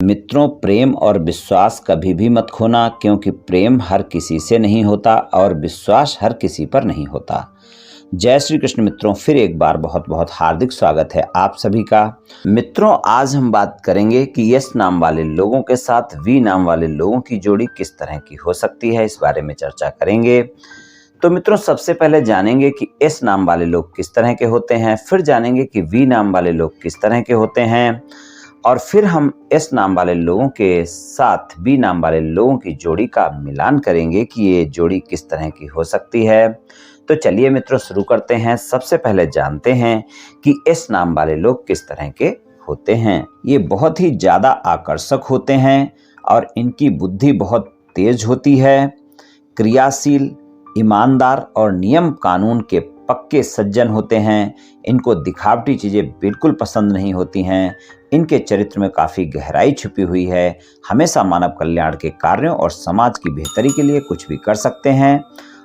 मित्रों, प्रेम और विश्वास कभी भी मत खोना, क्योंकि प्रेम हर किसी से नहीं होता और विश्वास हर किसी पर नहीं होता। जय श्री कृष्ण मित्रों, फिर एक बार बहुत बहुत हार्दिक स्वागत है आप सभी का। मित्रों, आज हम बात करेंगे कि यस नाम वाले लोगों के साथ वी नाम वाले लोगों की जोड़ी किस तरह की हो सकती है, इस बारे में चर्चा करेंगे। तो मित्रों, सबसे पहले जानेंगे कि एस नाम वाले लोग किस तरह के होते हैं, फिर जानेंगे कि वी नाम वाले लोग किस तरह के होते हैं, और फिर हम एस नाम वाले लोगों के साथ बी नाम वाले लोगों की जोड़ी का मिलान करेंगे कि ये जोड़ी किस तरह की हो सकती है। तो चलिए मित्रों, शुरू करते हैं। सबसे पहले जानते हैं कि एस नाम वाले लोग किस तरह के होते हैं। ये बहुत ही ज़्यादा आकर्षक होते हैं और इनकी बुद्धि बहुत तेज होती है। क्रियाशील, ईमानदार और नियम कानून के पक्के सज्जन होते हैं। इनको दिखावटी चीज़ें बिल्कुल पसंद नहीं होती हैं। इनके चरित्र में काफ़ी गहराई छुपी हुई है। हमेशा मानव कल्याण के कार्यों और समाज की बेहतरी के लिए कुछ भी कर सकते हैं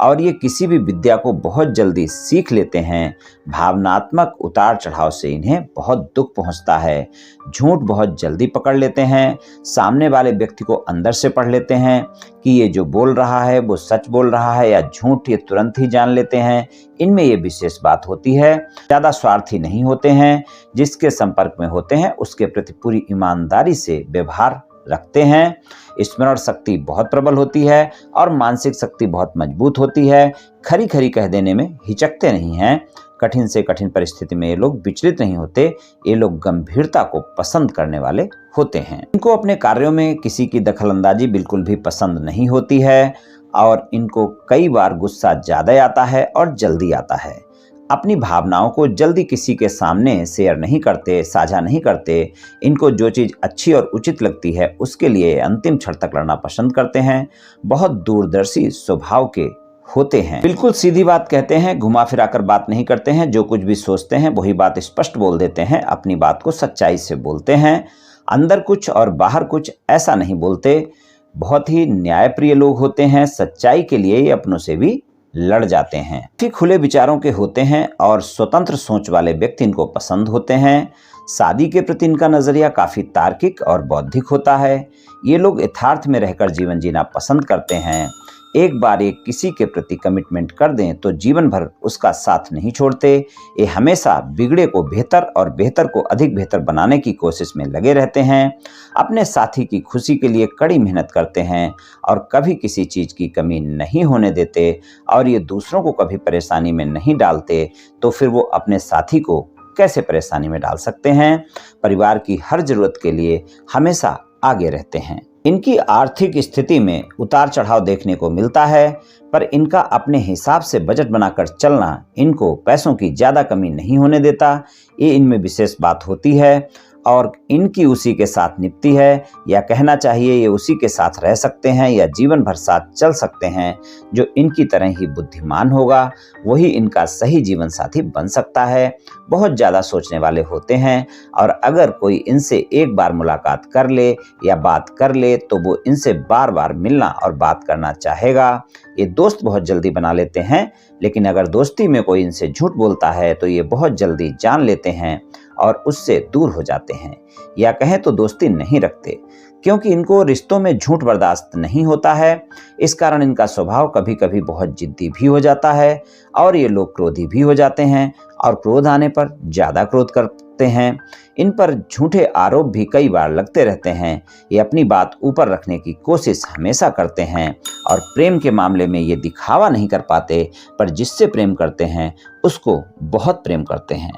और ये किसी भी विद्या को बहुत जल्दी सीख लेते हैं। भावनात्मक उतार चढ़ाव से इन्हें बहुत दुख पहुंचता है। झूठ बहुत जल्दी पकड़ लेते हैं। सामने वाले व्यक्ति को अंदर से पढ़ लेते हैं कि ये जो बोल रहा है वो सच बोल रहा है या झूठ, ये तुरंत ही जान लेते हैं। इनमें ये विशेष बात होती है, ज़्यादा स्वार्थी नहीं होते हैं। जिसके संपर्क में होते हैं उसके प्रति पूरी ईमानदारी से व्यवहार रखते हैं। स्मरण शक्ति बहुत प्रबल होती है और मानसिक शक्ति बहुत मजबूत होती है। खरी खरी कह देने में हिचकते नहीं हैं। कठिन से कठिन परिस्थिति में ये लोग विचलित नहीं होते। ये लोग गंभीरता को पसंद करने वाले होते हैं। इनको अपने कार्यों में किसी की दखलंदाजी बिल्कुल भी पसंद नहीं होती है और इनको कई बार गुस्सा ज़्यादा आता है और जल्दी आता है। अपनी भावनाओं को जल्दी किसी के सामने शेयर नहीं करते, साझा नहीं करते। इनको जो चीज़ अच्छी और उचित लगती है उसके लिए अंतिम क्षण तक लड़ना पसंद करते हैं। बहुत दूरदर्शी स्वभाव के होते हैं। बिल्कुल सीधी बात कहते हैं, घुमा फिरा कर बात नहीं करते हैं। जो कुछ भी सोचते हैं वही बात स्पष्ट बोल देते हैं। अपनी बात को सच्चाई से बोलते हैं। अंदर कुछ और बाहर कुछ ऐसा नहीं बोलते। बहुत ही न्यायप्रिय लोग होते हैं। सच्चाई के लिए ये अपनों से भी लड़ जाते हैं। काफी खुले विचारों के होते हैं और स्वतंत्र सोच वाले व्यक्ति इनको पसंद होते हैं। शादी के प्रति इनका नजरिया काफी तार्किक और बौद्धिक होता है। ये लोग यथार्थ में रहकर जीवन जीना पसंद करते हैं। एक बार ये किसी के प्रति कमिटमेंट कर दें तो जीवन भर उसका साथ नहीं छोड़ते। ये हमेशा बिगड़े को बेहतर और बेहतर को अधिक बेहतर बनाने की कोशिश में लगे रहते हैं। अपने साथी की खुशी के लिए कड़ी मेहनत करते हैं और कभी किसी चीज़ की कमी नहीं होने देते और ये दूसरों को कभी परेशानी में नहीं डालते, तो फिर वो अपने साथी को कैसे परेशानी में डाल सकते हैं। परिवार की हर जरूरत के लिए हमेशा आगे रहते हैं। इनकी आर्थिक स्थिति में उतार चढ़ाव देखने को मिलता है, पर इनका अपने हिसाब से बजट बनाकर चलना इनको पैसों की ज़्यादा कमी नहीं होने देता। ये इनमें विशेष बात होती है और इनकी उसी के साथ निपटी है, या कहना चाहिए ये उसी के साथ रह सकते हैं या जीवन भर साथ चल सकते हैं। जो इनकी तरह ही बुद्धिमान होगा वही इनका सही जीवन साथी बन सकता है। बहुत ज़्यादा सोचने वाले होते हैं और अगर कोई इनसे एक बार मुलाकात कर ले या बात कर ले तो वो इनसे बार बार मिलना और बात करना चाहेगा। ये दोस्त बहुत जल्दी बना लेते हैं, लेकिन अगर दोस्ती में कोई इनसे झूठ बोलता है तो ये बहुत जल्दी जान लेते हैं और उससे दूर हो जाते हैं, या कहें तो दोस्ती नहीं रखते, क्योंकि इनको रिश्तों में झूठ बर्दाश्त नहीं होता है। इस कारण इनका स्वभाव कभी कभी बहुत जिद्दी भी हो जाता है और ये लोग क्रोधी भी हो जाते हैं और क्रोध आने पर ज़्यादा क्रोध करते हैं। इन पर झूठे आरोप भी कई बार लगते रहते हैं। ये अपनी बात ऊपर रखने की कोशिश हमेशा करते हैं और प्रेम के मामले में ये दिखावा नहीं कर पाते, पर जिससे प्रेम करते हैं उसको बहुत प्रेम करते हैं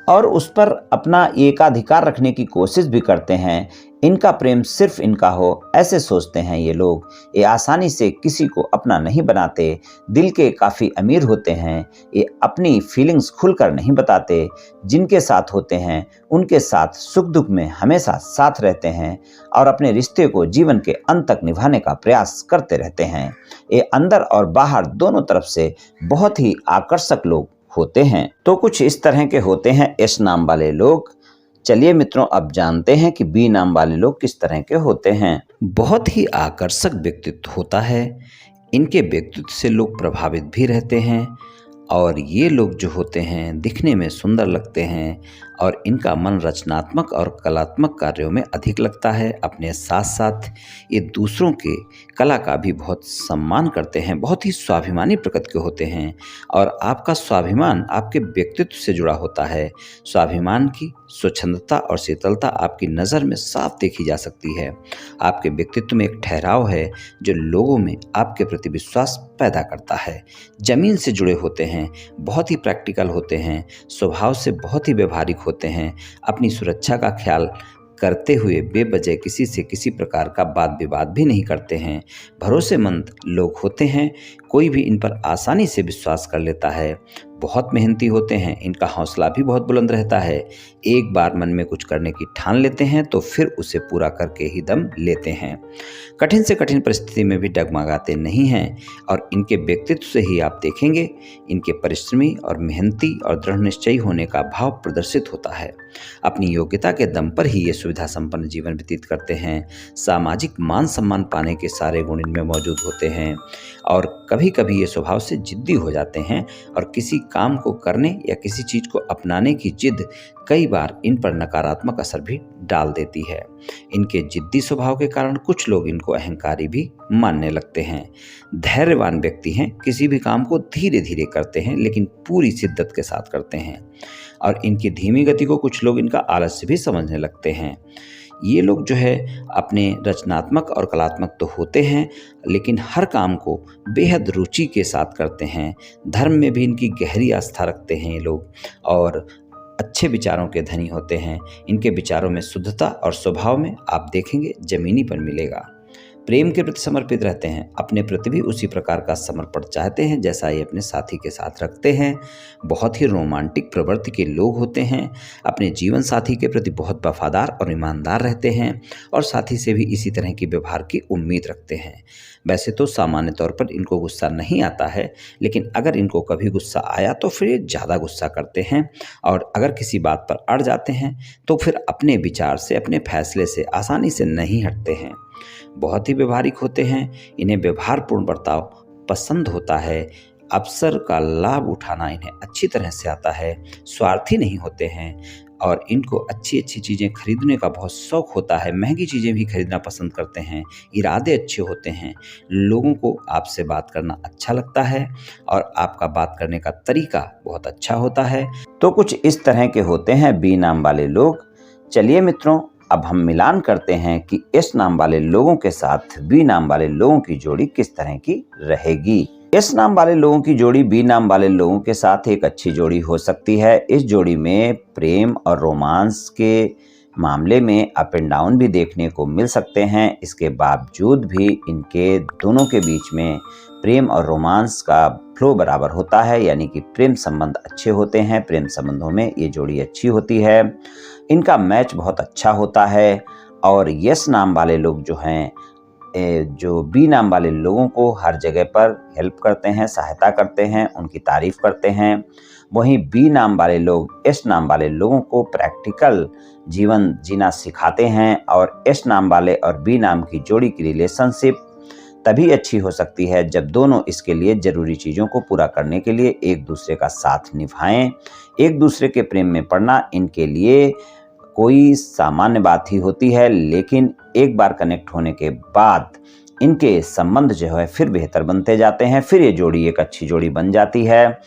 और उस पर अपना एकाधिकार रखने की कोशिश भी करते हैं। इनका प्रेम सिर्फ इनका हो ऐसे सोचते हैं ये लोग। ये आसानी से किसी को अपना नहीं बनाते। दिल के काफ़ी अमीर होते हैं। ये अपनी फीलिंग्स खुलकर नहीं बताते। जिनके साथ होते हैं उनके साथ सुख दुख में हमेशा साथ रहते हैं और अपने रिश्ते को जीवन के अंत तक निभाने का प्रयास करते रहते हैं। ये अंदर और बाहर दोनों तरफ से बहुत ही आकर्षक लोग होते हैं। तो कुछ इस तरह के होते हैं एस नाम वाले लोग। चलिए मित्रों, अब जानते हैं कि बी नाम वाले लोग किस तरह के होते हैं। बहुत ही आकर्षक व्यक्तित्व होता है। इनके व्यक्तित्व से लोग प्रभावित भी रहते हैं और ये लोग जो होते हैं दिखने में सुंदर लगते हैं और इनका मन रचनात्मक और कलात्मक कार्यों में अधिक लगता है। अपने साथ साथ ये दूसरों के कला का भी बहुत सम्मान करते हैं, बहुत ही स्वाभिमानी प्रकृति के होते हैं और आपका स्वाभिमान आपके व्यक्तित्व से जुड़ा होता है। स्वाभिमान की स्वच्छंदता और शीतलता आपकी नज़र में साफ देखी जा सकती है। आपके व्यक्तित्व में एक ठहराव है जो लोगों में आपके प्रति विश्वास पैदा करता है। जमीन से जुड़े होते हैं, बहुत ही प्रैक्टिकल होते हैं, स्वभाव से बहुत ही व्यवहारिक होते हैं। अपनी सुरक्षा का ख्याल करते हुए बेवजह किसी से किसी प्रकार का वाद विवाद भी नहीं करते हैं। भरोसेमंद लोग होते हैं, कोई भी इन पर आसानी से विश्वास कर लेता है। बहुत मेहनती होते हैं, इनका हौसला भी बहुत बुलंद रहता है। एक बार मन में कुछ करने की ठान लेते हैं तो फिर उसे पूरा करके ही दम लेते हैं। कठिन से कठिन परिस्थिति में भी डगमगाते नहीं हैं और इनके व्यक्तित्व से ही आप देखेंगे इनके परिश्रमी और मेहनती और दृढ़ निश्चयी होने का भाव प्रदर्शित होता है। अपनी योग्यता के दम पर ही ये सुविधा संपन्न जीवन व्यतीत करते हैं। सामाजिक मान सम्मान पाने के सारे गुण इनमें मौजूद होते हैं और कभी कभी ये स्वभाव से जिद्दी हो जाते हैं और किसी काम को करने या किसी चीज़ को अपनाने की जिद कई बार इन पर नकारात्मक असर भी डाल देती है। इनके जिद्दी स्वभाव के कारण कुछ लोग इनको अहंकारी भी मानने लगते हैं। धैर्यवान व्यक्ति हैं, किसी भी काम को धीरे धीरे करते हैं लेकिन पूरी शिद्दत के साथ करते हैं और इनकी धीमी गति को कुछ लोग इनका आलस्य भी समझने लगते हैं। ये लोग जो है अपने रचनात्मक और कलात्मक तो होते हैं लेकिन हर काम को बेहद रुचि के साथ करते हैं। धर्म में भी इनकी गहरी आस्था रखते हैं ये लोग और अच्छे विचारों के धनी होते हैं। इनके विचारों में शुद्धता और स्वभाव में आप देखेंगे जमीनीपन मिलेगा। प्रेम के प्रति समर्पित रहते हैं, अपने प्रति भी उसी प्रकार का समर्पण चाहते हैं जैसा ये अपने साथी के साथ रखते हैं। बहुत ही रोमांटिक प्रवृत्ति के लोग होते हैं, अपने जीवन साथी के प्रति बहुत वफादार और ईमानदार रहते हैं और साथी से भी इसी तरह की व्यवहार की उम्मीद रखते हैं। वैसे तो सामान्य तौर पर इनको गुस्सा नहीं आता है, लेकिन अगर इनको कभी गुस्सा आया तो फिर ये ज़्यादा गुस्सा करते हैं और अगर किसी बात पर अड़ जाते हैं तो फिर अपने विचार से, अपने फैसले से आसानी से नहीं हटते हैं। बहुत ही व्यवहारिक होते हैं, इन्हें व्यवहारपूर्ण बर्ताव पसंद होता है। अवसर का लाभ उठाना इन्हें अच्छी तरह से आता है। स्वार्थी नहीं होते हैं और इनको अच्छी अच्छी चीज़ें खरीदने का बहुत शौक होता है। महंगी चीज़ें भी खरीदना पसंद करते हैं। इरादे अच्छे होते हैं। लोगों को आपसे बात करना अच्छा लगता है और आपका बात करने का तरीका बहुत अच्छा होता है। तो कुछ इस तरह के होते हैं बी नाम वाले लोग। चलिए मित्रों, अब हम मिलान करते हैं कि एस नाम वाले लोगों के साथ बी नाम वाले लोगों की जोड़ी किस तरह की रहेगी। एस नाम वाले लोगों की जोड़ी बी नाम वाले लोगों के साथ एक अच्छी जोड़ी हो सकती है। इस जोड़ी में प्रेम और रोमांस के मामले में अप एंड डाउन भी देखने को मिल सकते हैं। इसके बावजूद भी इनके दोनों के बीच में प्रेम और रोमांस का फ्लो बराबर होता है, यानी कि प्रेम संबंध अच्छे होते हैं। प्रेम संबंधों में ये जोड़ी अच्छी होती है। इनका मैच बहुत अच्छा होता है और यस नाम वाले लोग जो हैं, जो बी नाम वाले लोगों को हर जगह पर हेल्प करते हैं, सहायता करते हैं, उनकी तारीफ करते हैं। वहीं बी नाम वाले लोग एस नाम वाले लोगों को प्रैक्टिकल जीवन जीना सिखाते हैं और एस नाम वाले और बी नाम की जोड़ी की रिलेशनशिप तभी अच्छी हो सकती है जब दोनों इसके लिए ज़रूरी चीज़ों को पूरा करने के लिए एक दूसरे का साथ निभाएं। एक दूसरे के प्रेम में पड़ना इनके लिए कोई सामान्य बात ही होती है, लेकिन एक बार कनेक्ट होने के बाद इनके संबंध जो है फिर बेहतर बनते जाते हैं। फिर ये जोड़ी एक अच्छी जोड़ी बन जाती है।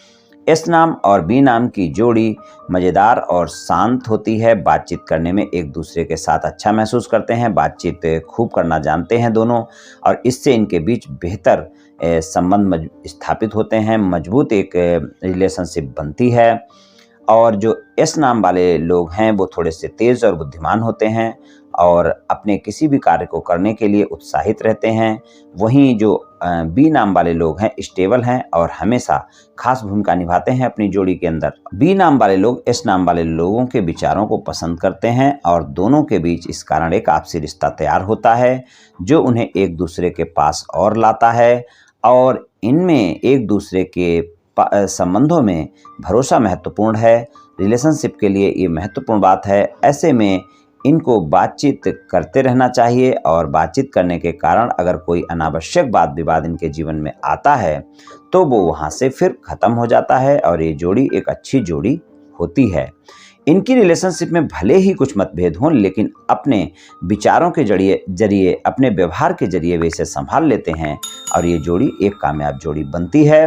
एस नाम और बी नाम की जोड़ी मज़ेदार और शांत होती है। बातचीत करने में एक दूसरे के साथ अच्छा महसूस करते हैं, बातचीत खूब करना जानते हैं दोनों और इससे इनके बीच बेहतर संबंध स्थापित होते हैं, मजबूत एक रिलेशनशिप बनती है। और जो एस नाम वाले लोग हैं वो थोड़े से तेज़ और बुद्धिमान होते हैं और अपने किसी भी कार्य को करने के लिए उत्साहित रहते हैं। वहीं जो बी नाम वाले लोग हैं स्टेबल हैं और हमेशा खास भूमिका निभाते हैं अपनी जोड़ी के अंदर। बी नाम वाले लोग एस नाम वाले लोगों के विचारों को पसंद करते हैं और दोनों के बीच इस कारण एक आपसी रिश्ता तैयार होता है जो उन्हें एक दूसरे के पास और लाता है और इनमें एक दूसरे के संबंधों में भरोसा महत्वपूर्ण है। रिलेशनशिप के लिए ये महत्वपूर्ण बात है। ऐसे में इनको बातचीत करते रहना चाहिए और बातचीत करने के कारण अगर कोई अनावश्यक वाद विवाद इनके जीवन में आता है तो वो वहाँ से फिर ख़त्म हो जाता है और ये जोड़ी एक अच्छी जोड़ी होती है। इनकी रिलेशनशिप में भले ही कुछ मतभेद हों, लेकिन अपने विचारों के जरिए अपने व्यवहार के जरिए वे इसे संभाल लेते हैं और ये जोड़ी एक कामयाब जोड़ी बनती है।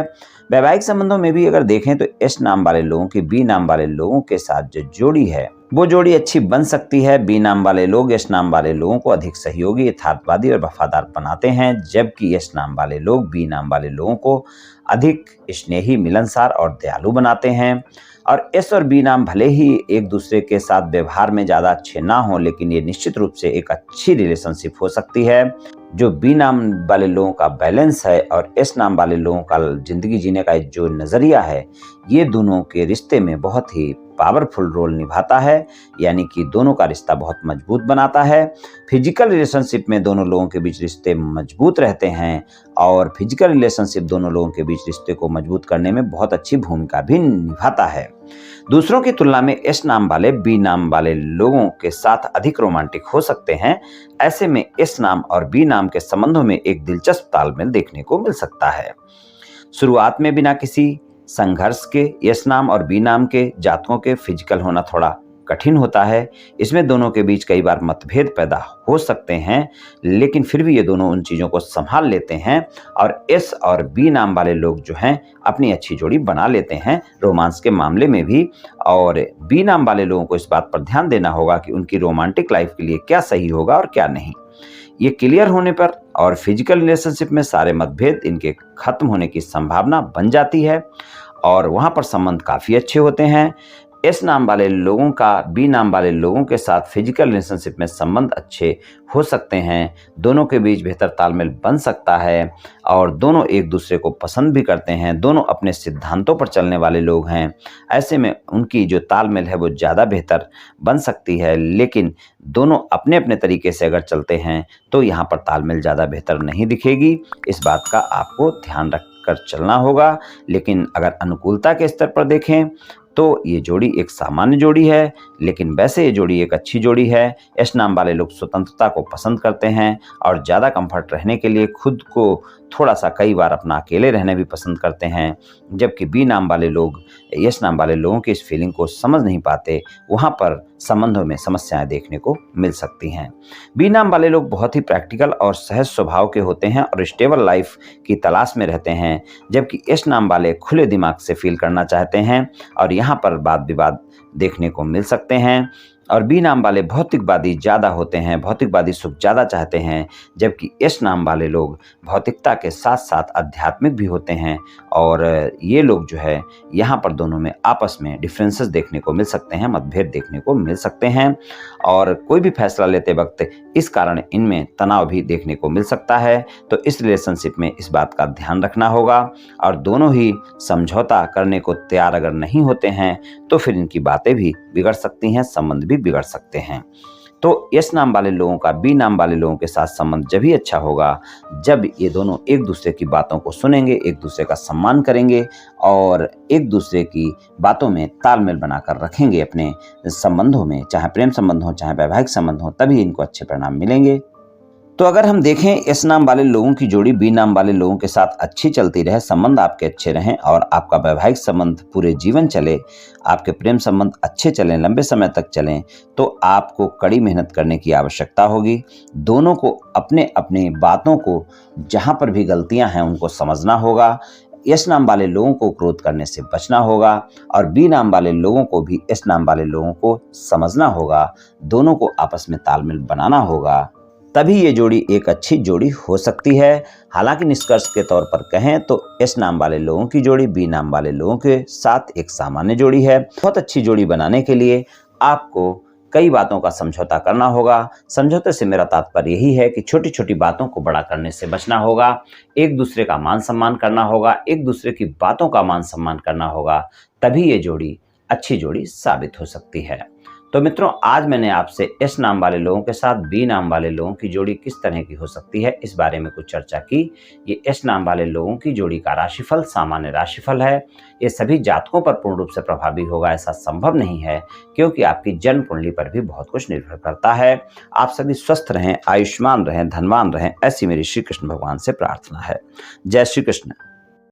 वैवाहिक संबंधों में भी अगर देखें तो एस नाम वाले लोगों की बी नाम वाले लोगों के साथ जो जोड़ी है वो जोड़ी अच्छी बन सकती है। बी नाम वाले लोग एस नाम वाले लोगों को अधिक सहयोगी, यथार्थवादी और वफादार बनाते हैं, जबकि एस नाम वाले लोग बी नाम वाले लोगों को अधिक स्नेही, मिलनसार और दयालु बनाते हैं। और एस और बी नाम भले ही एक दूसरे के साथ व्यवहार में ज़्यादा अच्छे ना हों, लेकिन ये निश्चित रूप से एक अच्छी रिलेशनशिप हो सकती है। जो बी नाम वाले लोगों का बैलेंस है और एस नाम वाले लोगों का जिंदगी जीने का जो नज़रिया है, ये दोनों के रिश्ते में बहुत ही पावरफुल रोल निभाता है, यानी कि दोनों का रिश्ता बहुत मजबूत बनाता है। फिजिकल रिलेशनशिप में दोनों लोगों के बीच रिश्ते मजबूत रहते हैं और फिजिकल रिलेशनशिप दोनों लोगों के बीच रिश्ते को मजबूत करने में बहुत अच्छी भूमिका भी निभाता है। दूसरों की तुलना में एस नाम वाले बी नाम वाले लोगों के साथ अधिक रोमांटिक हो सकते हैं। ऐसे में एस नाम और बी नाम के संबंधों में एक दिलचस्प तालमेल देखने को मिल सकता है। शुरुआत में बिना किसी संघर्ष के एस नाम और बी नाम के जातकों के फिजिकल होना थोड़ा कठिन होता है। इसमें दोनों के बीच कई बार मतभेद पैदा हो सकते हैं, लेकिन फिर भी ये दोनों उन चीज़ों को संभाल लेते हैं और एस और बी नाम वाले लोग जो हैं अपनी अच्छी जोड़ी बना लेते हैं रोमांस के मामले में भी। और बी नाम वाले लोगों को इस बात पर ध्यान देना होगा कि उनकी रोमांटिक लाइफ के लिए क्या सही होगा और क्या नहीं। ये क्लियर होने पर और फिजिकल रिलेशनशिप में सारे मतभेद इनके खत्म होने की संभावना बन जाती है और वहाँ पर संबंध काफ़ी अच्छे होते हैं। एस नाम वाले लोगों का बी नाम वाले लोगों के साथ फिजिकल रिलेशनशिप में संबंध अच्छे हो सकते हैं, दोनों के बीच बेहतर तालमेल बन सकता है और दोनों एक दूसरे को पसंद भी करते हैं, दोनों अपने सिद्धांतों पर चलने वाले लोग हैं। ऐसे में उनकी जो तालमेल है वो ज़्यादा बेहतर बन सकती है, लेकिन दोनों अपने अपने तरीके से अगर चलते हैं तो यहाँ पर तालमेल ज़्यादा बेहतर नहीं दिखेगी। इस बात का आपको ध्यान रख कर चलना होगा। लेकिन अगर अनुकूलता के स्तर पर देखें तो ये जोड़ी एक सामान्य जोड़ी है, लेकिन वैसे ये जोड़ी एक अच्छी जोड़ी है। एस नाम वाले लोग स्वतंत्रता को पसंद करते हैं और ज़्यादा कंफर्ट रहने के लिए खुद को थोड़ा सा कई बार अपना अकेले रहने भी पसंद करते हैं, जबकि बी नाम वाले लोग एस नाम वाले लोगों की इस फीलिंग को समझ नहीं पाते। वहाँ पर संबंधों में समस्याएं देखने को मिल सकती हैं। बी नाम वाले लोग बहुत ही प्रैक्टिकल और सहज स्वभाव के होते हैं और स्टेबल लाइफ की तलाश में रहते हैं, जबकि एस नाम वाले खुले दिमाग से फील करना चाहते हैं और यहाँ पर वाद विवाद देखने को मिल सकते हैं। और बी नाम वाले भौतिकवादी ज़्यादा होते हैं, भौतिकवादी सुख ज़्यादा चाहते हैं, जबकि एस नाम वाले लोग भौतिकता के साथ साथ आध्यात्मिक भी होते हैं। और ये लोग जो है यहाँ पर दोनों में आपस में डिफरेंसेस देखने को मिल सकते हैं, मतभेद देखने को मिल सकते हैं और कोई भी फैसला लेते वक्त इस कारण इनमें तनाव भी देखने को मिल सकता है। तो इस रिलेशनशिप में इस बात का ध्यान रखना होगा और दोनों ही समझौता करने को तैयार अगर नहीं होते हैं तो फिर इनकी बातें भी बिगड़ सकती हैं, संबंध भी बिगड़ सकते हैं। तो एस नाम वाले लोगों का बी नाम वाले लोगों के साथ संबंध जब ही अच्छा होगा जब ये दोनों एक दूसरे की बातों को सुनेंगे, एक दूसरे का सम्मान करेंगे और एक दूसरे की बातों में तालमेल बनाकर रखेंगे अपने संबंधों में, चाहे प्रेम संबंध हो चाहे वैवाहिक संबंध हो, तभी इनको अच्छे परिणाम मिलेंगे। तो अगर हम देखें एस नाम वाले लोगों की जोड़ी बी नाम वाले लोगों के साथ अच्छी चलती रहे, संबंध आपके अच्छे रहें और आपका वैवाहिक संबंध पूरे जीवन चले, आपके प्रेम संबंध अच्छे चलें, लंबे समय तक चलें, तो आपको कड़ी मेहनत करने की आवश्यकता होगी। दोनों को अपने अपने बातों को जहाँ पर भी गलतियाँ हैं उनको समझना होगा। एस नाम वाले लोगों को क्रोध करने से बचना होगा और बी नाम वाले लोगों को भी एस नाम वाले लोगों को समझना होगा। दोनों को आपस में तालमेल बनाना होगा, तभी ये जोड़ी एक अच्छी जोड़ी हो सकती है। हालांकि निष्कर्ष के तौर पर कहें तो एस नाम वाले लोगों की जोड़ी बी नाम वाले लोगों के साथ एक सामान्य जोड़ी है। बहुत अच्छी जोड़ी बनाने के लिए आपको कई बातों का समझौता करना होगा। समझौते से मेरा तात्पर्य यही है कि छोटी छोटी बातों को बड़ा करने से बचना होगा, एक दूसरे का मान सम्मान करना होगा, एक दूसरे की बातों का मान सम्मान करना होगा, तभी ये जोड़ी अच्छी जोड़ी साबित हो सकती है। तो मित्रों, आज मैंने आपसे एस नाम वाले लोगों के साथ बी नाम वाले लोगों की जोड़ी किस तरह की हो सकती है इस बारे में कुछ चर्चा की। ये एस नाम वाले लोगों की जोड़ी का राशिफल सामान्य राशिफल है। ये सभी जातकों पर पूर्ण रूप से प्रभावी होगा ऐसा संभव नहीं है, क्योंकि आपकी जन्म कुंडली पर भी बहुत कुछ निर्भर करता है। आप सभी स्वस्थ रहें, आयुष्मान रहें, धनवान रहें, ऐसी मेरी श्री कृष्ण भगवान से प्रार्थना है। जय श्री कृष्ण।